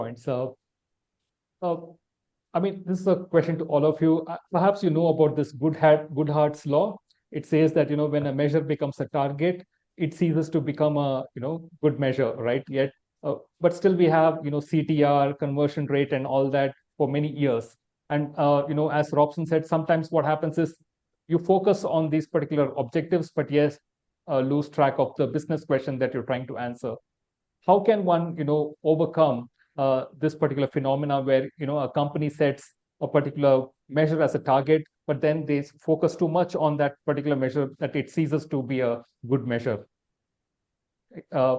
points. Uh, I mean, this is a question to all of you. Perhaps you know about this Goodhart's law. It says that when a measure becomes a target, it ceases to become a good measure, right? Yet, but still we have CTR, conversion rate, and all that for many years. And as Robson said, sometimes what happens is you focus on these particular objectives, but yes, lose track of the business question that you're trying to answer. How can one overcome this particular phenomena where a company sets a particular measure as a target, but then they focus too much on that particular measure that it ceases to be a good measure? uh,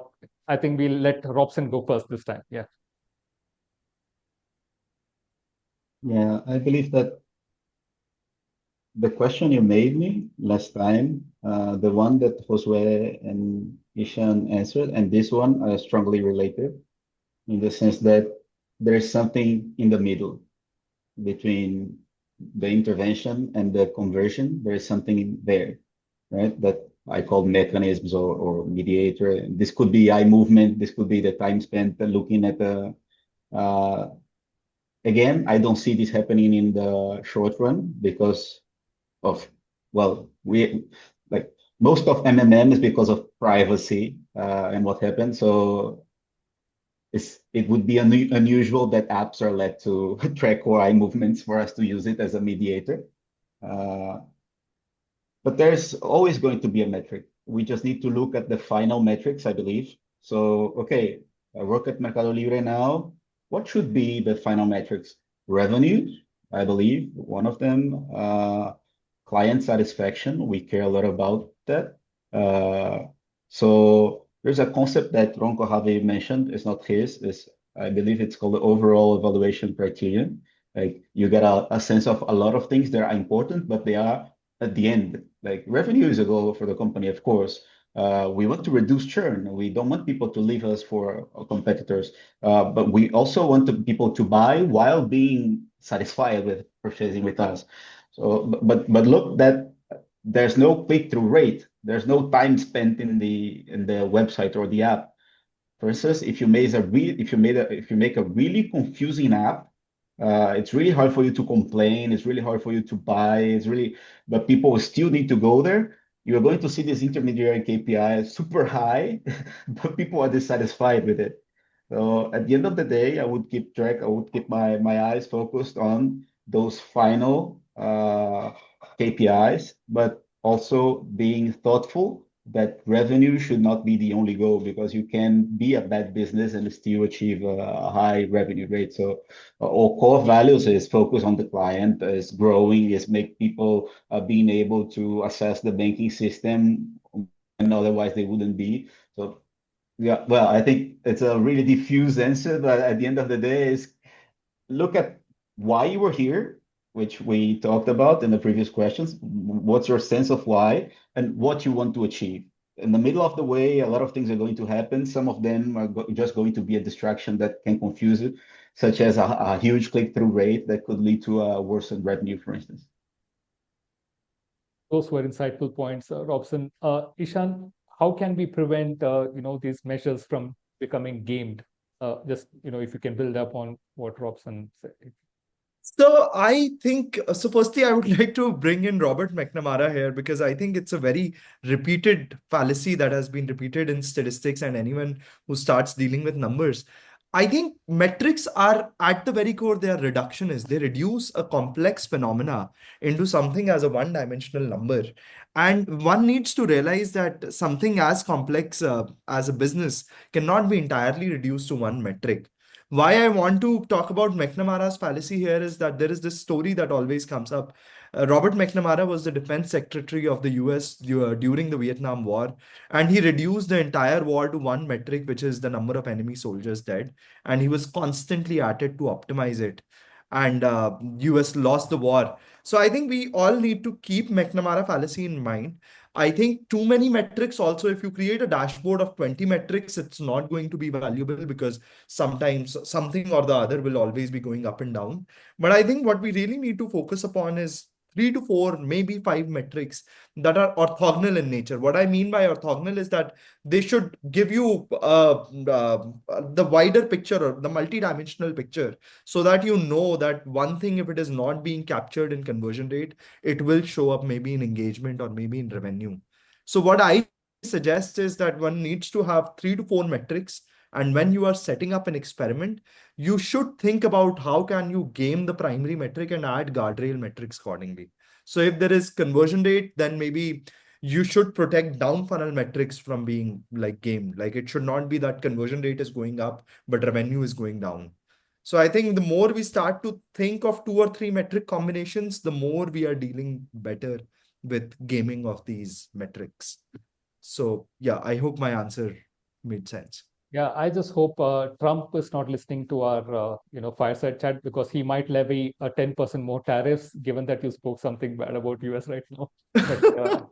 I think we'll let Robson go first this time. Yeah. Yeah, I believe that the question you made me last time, the one that Josue and Ishan answered, and this one are strongly related in the sense that there is something in the middle between the intervention and the conversion. There is something in there, right? That I call mechanisms or mediator. This could be eye movement. This could be the time spent looking at the uh, again, I don't see this happening in the short run because of, well, we like most of MMM is because of privacy and what happened. So it would be unusual that apps are let to track our eye movements for us to use it as a mediator. Uh, but there's always going to be a metric. We just need to look at the final metrics, I believe. So, okay, I work at Mercado Libre now. What should be the final metrics? Revenue, I believe, one of them. Client satisfaction, we care a lot about that. So there's a concept that Ronco Harvey mentioned. It's not his. It's, I believe it's called the overall evaluation criterion. Like you get a sense of a lot of things that are important, but they are at the end. Like revenue is a goal for the company, of course. We want to reduce churn. We don't want people to leave us for our competitors, but we also want people to buy while being satisfied with purchasing with us. So, but look that there's no click-through rate. There's no time spent in the website or the app. For instance, if you make a really confusing app, it's really hard for you to complain. It's really hard for you to buy. But people will still need to go there. You're going to see this intermediary KPI super high, but people are dissatisfied with it. So at the end of the day, I would keep track. I would keep my eyes focused on those final KPIs, but also being thoughtful that revenue should not be the only goal because you can be a bad business and still achieve a high revenue rate. So our core values is focus on the client, is growing, is make people being able to access the banking system, and otherwise they wouldn't be. So yeah, well, I think it's a really diffuse answer, but at the end of the day, is look at why you were here, which we talked about in the previous questions. What's your sense of why and what you want to achieve? In the middle of the way, a lot of things are going to happen. Some of them are just going to be a distraction that can confuse you, such as a huge click-through rate that could lead to a worsened revenue, for instance. Those were insightful points, Robson. Ishan, how can we prevent these measures from becoming gamed? Just if you can build up on what Robson said. So I think, so firstly, I would like to bring in Robert McNamara here because I think it's a very repeated fallacy that has been repeated in statistics and anyone who starts dealing with numbers. I think metrics are at the very core, they are reductionists. They reduce a complex phenomena into something as a one-dimensional number. And one needs to realize that something as complex as a business cannot be entirely reduced to one metric. Why I want to talk about McNamara's fallacy here is that there is this story that always comes up. Robert McNamara was the defense secretary of the US during the Vietnam War, and he reduced the entire war to one metric, which is the number of enemy soldiers dead. And he was constantly at it to optimize it. And US lost the war. So I think we all need to keep McNamara fallacy in mind. I think too many metrics also, if you create a dashboard of 20 metrics, it's not going to be valuable because sometimes something or the other will always be going up and down. But I think what we really need to focus upon is 3 to 4, maybe 5 metrics that are orthogonal in nature. What I mean by orthogonal is that they should give you the wider picture or the multidimensional picture, so that you know that one thing, if it is not being captured in conversion rate, it will show up maybe in engagement or maybe in revenue. So what I suggest is that one needs to have 3 to 4 metrics. And when you are setting up an experiment, you should think about how can you game the primary metric and add guardrail metrics accordingly. So if there is conversion rate, then maybe you should protect down funnel metrics from being like gamed. Like it should not be that conversion rate is going up, but revenue is going down. So I think the more we start to think of 2 or 3 metric combinations, the more we are dealing better with gaming of these metrics. So yeah, I hope my answer made sense. Yeah, I just hope Trump is not listening to our fireside chat, because he might levy a 10% more tariffs, given that you spoke something bad about US right now. But